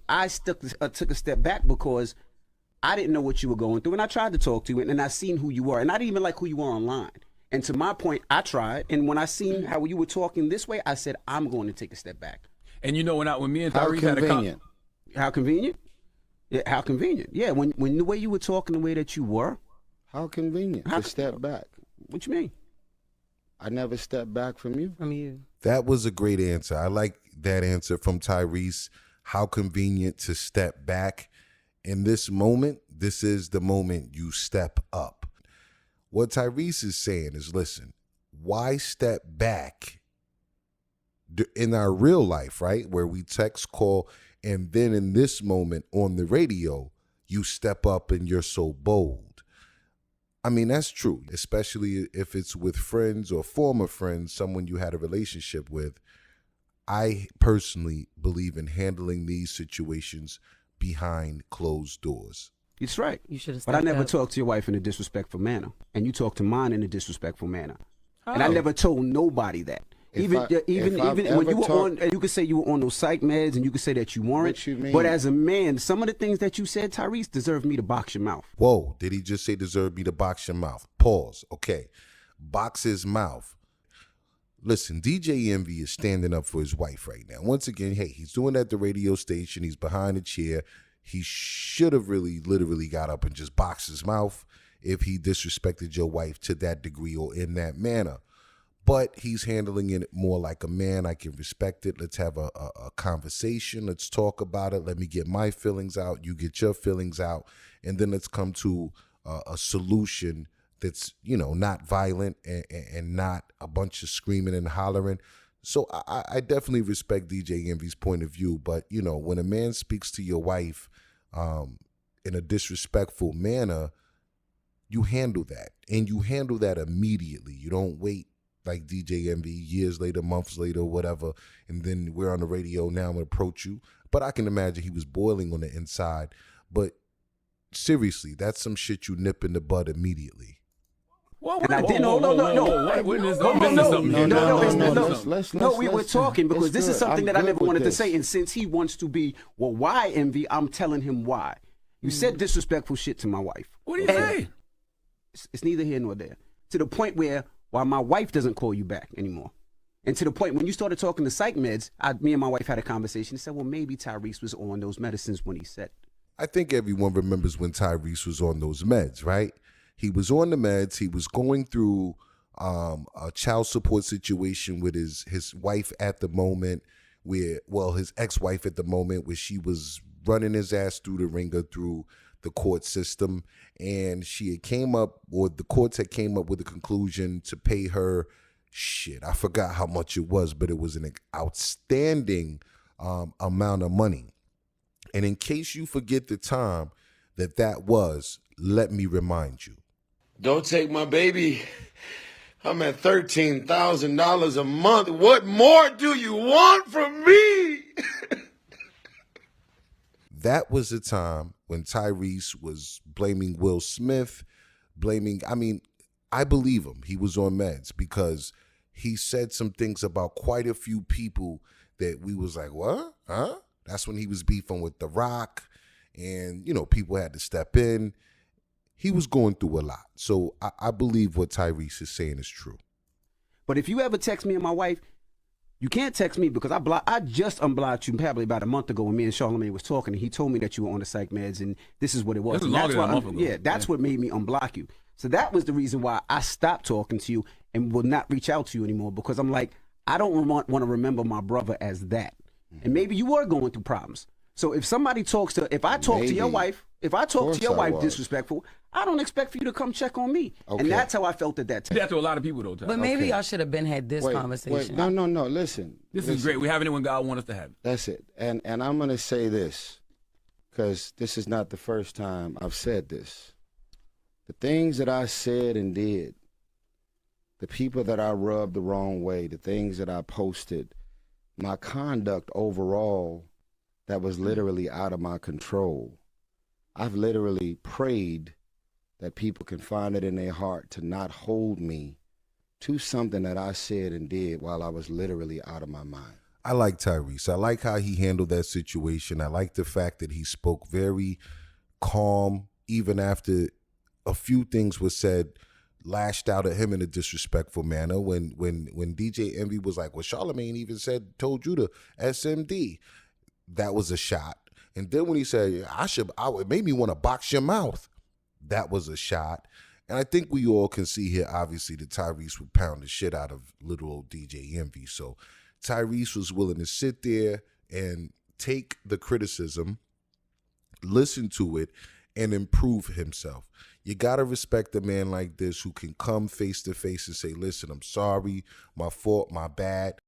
I took a step back because I didn't know what you were going through, and I tried to talk to you, and I seen who you were, and I didn't even like who you were online. And to my point, I tried, and when I seen how you were talking this way, I said, I'm going to take a step back. And you know, when me and Tyrese had a how convenient? Yeah, how convenient? Yeah, when the way you were talking, the way that you were. How convenient to step back? What you mean? I never stepped back from you. From you. That was a great answer. I like that answer from Tyrese. How convenient to step back. In this moment, this is the moment you step up. What Tyrese is saying is, listen, why step back in our real life, right? Where we text, call, and then in this moment on the radio, you step up and you're so bold. I mean, that's true, especially if it's with friends or former friends, someone you had a relationship with. I personally believe in handling these situations behind closed doors. It's right. You should have. But I never talked to your wife in a disrespectful manner, and you talked to mine in a disrespectful manner. Oh. And I never told nobody that. Even when you were on, you could say you were on those psych meds, and you could say that you weren't. What you mean? But as a man, some of the things that you said, Tyrese, deserve me to box your mouth. Whoa, did he just say deserve me to box your mouth? Pause. Okay. Box his mouth. Listen, DJ Envy is standing up for his wife right now. Once again, hey, he's doing that at the radio station. He's behind a chair. He should have really literally got up and just boxed his mouth if he disrespected your wife to that degree or in that manner. But he's handling it more like a man. I can respect it. Let's have a conversation. Let's talk about it. Let me get my feelings out. You get your feelings out. And then let's come to a solution that's, not violent and not a bunch of screaming and hollering. So I definitely respect DJ Envy's point of view. But, when a man speaks to your wife in a disrespectful manner, you handle that. And you handle that immediately. You don't wait like DJ Envy years later, months later, whatever, and then we're on the radio now and approach you. But I can imagine he was boiling on the inside. But seriously, that's some shit you nip in the bud immediately. No, we were talking because this is something that I never wanted to say. And since he wants to be, well, why Envy? I'm telling him why. You said disrespectful shit to my wife. What do you say? It's neither here nor there. To the point where my wife doesn't call you back anymore. And to the point when you started talking to psych meds, me and my wife had a conversation and said, well, maybe Tyrese was on those medicines when he said. I think everyone remembers when Tyrese was on those meds, right? He was on the meds. He was going through a child support situation with his wife at the moment, his ex-wife at the moment, where she was running his ass through the ringer through the court system. And the courts had came up with a conclusion to pay her, I forgot how much it was, but it was an outstanding amount of money. And in case you forget the time that was, let me remind you. Don't take my baby. I'm at $13,000 a month. What more do you want from me? That was the time when Tyrese was blaming Will Smith, I believe him. He was on meds because he said some things about quite a few people that we was like, what? Huh? That's when he was beefing with The Rock and, people had to step in. He was going through a lot. So I believe what Tyrese is saying is true. But if you ever text me and my wife, you can't text me because I just unblocked you probably about a month ago when me and Charlamagne was talking, and he told me that you were on the psych meds, and this is what it was. This is longer than a month ago. Yeah, that's what made me unblock you. So that was the reason why I stopped talking to you and will not reach out to you anymore, because I'm like, I don't want to remember my brother as that. And maybe you were going through problems. So if somebody if I talk to your wife disrespectful, I don't expect for you to come check on me. Okay. And that's how I felt at that time. That's to a lot of people, though, Ty. But maybe y'all should have had this conversation. No, listen. This is great. We're having it when God wants us to have it. That's it. And I'm going to say this, because this is not the first time I've said this. The things that I said and did, the people that I rubbed the wrong way, the things that I posted, my conduct overall that was literally out of my control. I've literally prayed that people can find it in their heart to not hold me to something that I said and did while I was literally out of my mind. I like Tyrese. I like how he handled that situation. I like the fact that he spoke very calm, even after a few things were said, lashed out at him in a disrespectful manner. When DJ Envy was like, well, Charlamagne even told you to SMD. That was a shot. And then when he said, it made me want to box your mouth. That was a shot. And I think we all can see here, obviously, that Tyrese would pound the shit out of little old DJ Envy. So Tyrese was willing to sit there and take the criticism, listen to it, and improve himself. You got to respect a man like this who can come face to face and say, listen, I'm sorry, my fault, my bad.